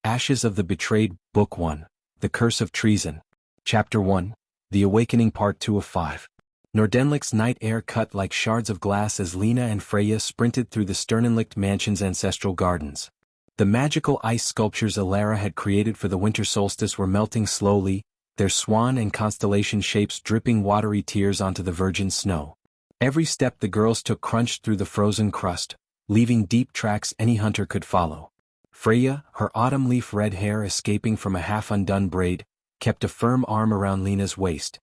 Ashes of the Betrayed, Book 1, The Curse of Treason. Chapter 1, The Awakening Part 2 of 5. Nordenlicht's night air cut like shards of glass as Lina and Freya sprinted through the Sternenlicht mansion's ancestral gardens. The magical ice sculptures Alara had created for the winter solstice were melting slowly, their swan and constellation shapes dripping watery tears onto the virgin snow. Every step the girls took crunched through the frozen crust, leaving deep tracks any hunter could follow. Freya, her autumn leaf red hair escaping from a half-undone braid, kept a firm arm around Lina's waist.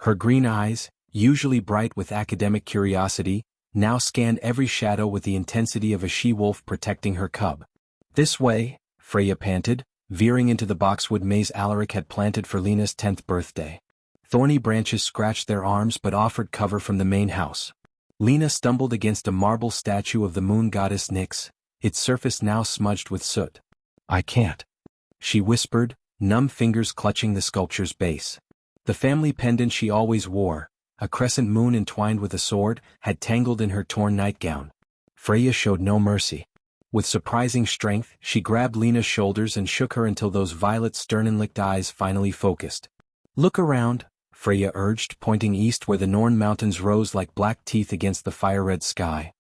Her green eyes, usually bright with academic curiosity, now scanned every shadow with the intensity of a she-wolf protecting her cub. "This way," Freya panted, veering into the boxwood maze Alaric had planted for Lina's 10th birthday. Thorny branches scratched their arms but offered cover from the main house. Lina stumbled against a marble statue of the moon goddess Nyx, its surface now smudged with soot. "I can't," she whispered, numb fingers clutching the sculpture's base. The family pendant she always wore, a crescent moon entwined with a sword, had tangled in her torn nightgown. Freya showed no mercy. With surprising strength, she grabbed Lina's shoulders and shook her until those violet Sternenlicht eyes finally focused. "Look around," Freya urged, pointing east where the Norn mountains rose like black teeth against the fire-red sky.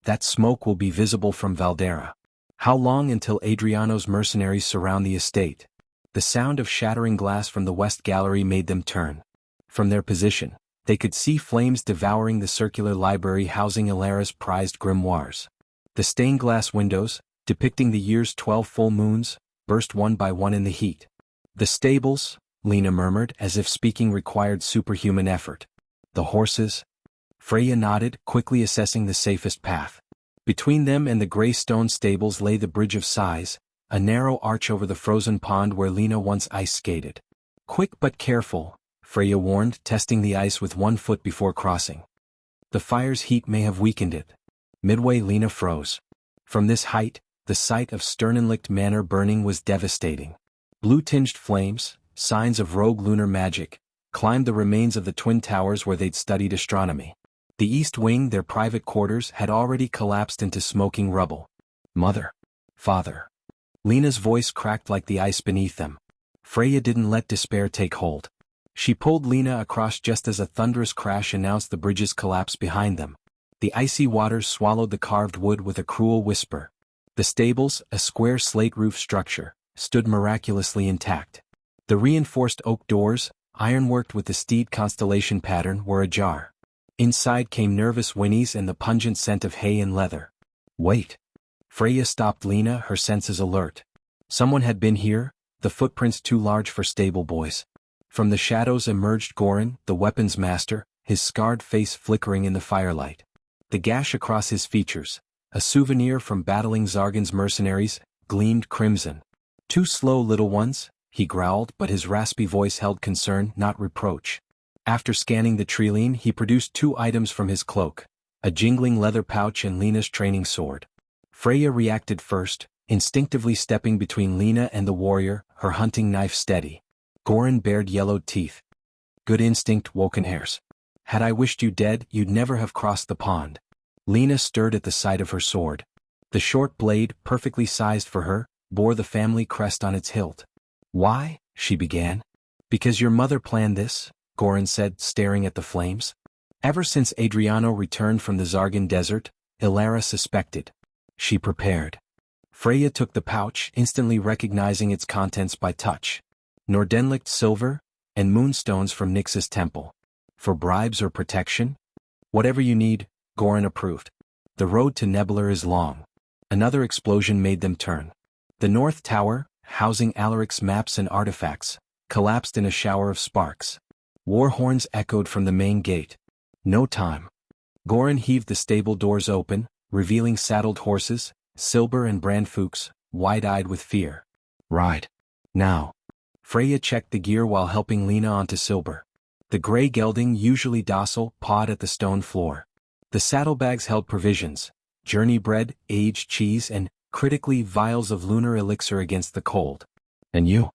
"That smoke will be visible from Valdera. How long until Adriano's mercenaries surround the estate?" The sound of shattering glass from the west gallery made them turn. From their position, they could see flames devouring the circular library housing Alara's prized grimoires. The stained glass windows, depicting the year's 12 full moons, burst one by one in the heat. "The stables," Lina murmured, as if speaking required superhuman effort. "The horses?" Freya nodded, quickly assessing the safest path. Between them and the gray stone stables lay the Bridge of Sighs, a narrow arch over the frozen pond where Lina once ice skated. "Quick but careful," Freya warned, testing the ice with one foot before crossing. "The fire's heat may have weakened it." Midway Lina froze. From this height, the sight of Sternenlicht Manor burning was devastating. Blue-tinged flames, signs of rogue lunar magic, climbed the remains of the twin towers where they'd studied astronomy. The east wing, their private quarters, had already collapsed into smoking rubble. "Mother. Father." Lina's voice cracked like the ice beneath them. Freya didn't let despair take hold. She pulled Lina across just as a thunderous crash announced the bridge's collapse behind them. The icy waters swallowed the carved wood with a cruel whisper. The stables, a square slate roof structure, stood miraculously intact. The reinforced oak doors, ironworked with the steed constellation pattern, were ajar. Inside came nervous whinnies and the pungent scent of hay and leather. "Wait." Freya stopped Lina, her senses alert. Someone had been here, the footprints too large for stable boys. From the shadows emerged Goran, the weaponsmaster, his scarred face flickering in the firelight. The gash across his features, a souvenir from battling Zargan's mercenaries, gleamed crimson. "Too slow, little ones," he growled, but his raspy voice held concern, not reproach. After scanning the treeline, he produced 2 items from his cloak, a jingling leather pouch and Lina's training sword. Freya reacted first, instinctively stepping between Lina and the warrior, her hunting knife steady. Goran bared yellowed teeth. "Good instinct, Wokenhairs. Had I wished you dead, you'd never have crossed the pond." Lina stirred at the sight of her sword. The short blade, perfectly sized for her, bore the family crest on its hilt. "Why?" she began. "Because your mother planned this," Goran said, staring at the flames. "Ever since Adriano returned from the Zargan desert, Alara suspected. She prepared." Freya took the pouch, instantly recognizing its contents by touch. Nordenlicht silver, and moonstones from Nyx's temple. "For bribes or protection?" "Whatever you need," Goran approved. "The road to Nebelar is long." Another explosion made them turn. The north tower, housing Alaric's maps and artifacts, collapsed in a shower of sparks. War horns echoed from the main gate. "No time." Goran heaved the stable doors open, revealing saddled horses, Silber and Brandfuchs, wide-eyed with fear. "Ride. Now." Freya checked the gear while helping Lina onto Silber. The gray gelding, usually docile, pawed at the stone floor. The saddlebags held provisions, journey bread, aged cheese and, critically, vials of lunar elixir against the cold. "And you?"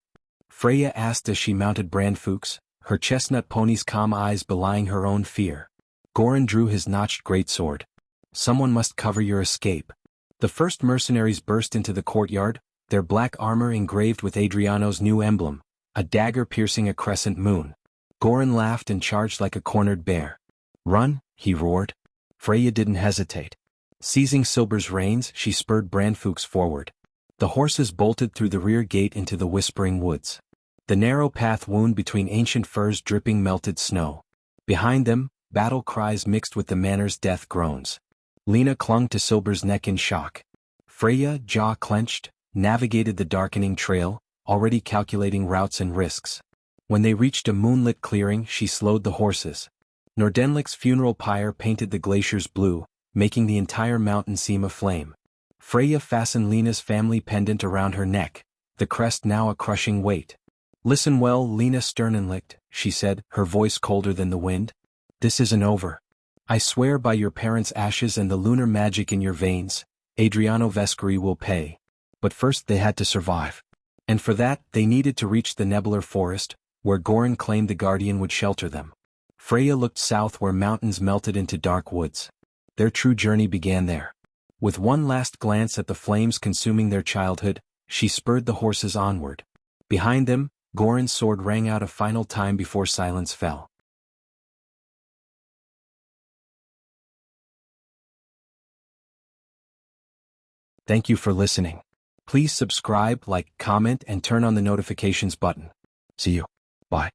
Freya asked as she mounted Brandfuchs, her chestnut pony's calm eyes belying her own fear. Goran drew his notched greatsword. "Someone must cover your escape." The first mercenaries burst into the courtyard, their black armor engraved with Adriano's new emblem, a dagger piercing a crescent moon. Goran laughed and charged like a cornered bear. "Run," he roared. Freya didn't hesitate. Seizing Silber's reins, she spurred Brandfuchs forward. The horses bolted through the rear gate into the whispering woods. The narrow path wound between ancient firs dripping melted snow. Behind them, battle cries mixed with the manor's death groans. Lina clung to Silber's neck in shock. Freya, jaw clenched, navigated the darkening trail, already calculating routes and risks. When they reached a moonlit clearing, she slowed the horses. Nordenlicht's funeral pyre painted the glaciers blue, making the entire mountain seem aflame. Freya fastened Lina's family pendant around her neck, the crest now a crushing weight. "Listen well, Lina Sternenlicht," she said, her voice colder than the wind. "This isn't over. I swear by your parents' ashes and the lunar magic in your veins, Adriano Vescari will pay. But first they had to survive. And for that, they needed to reach the Nebelar Forest, where Goran claimed the Guardian would shelter them." Freya looked south where mountains melted into dark woods. Their true journey began there. With one last glance at the flames consuming their childhood, she spurred the horses onward. Behind them, Goran's sword rang out a final time before silence fell. Thank you for listening. Please subscribe, like, comment, and turn on the notifications button. See you. Bye.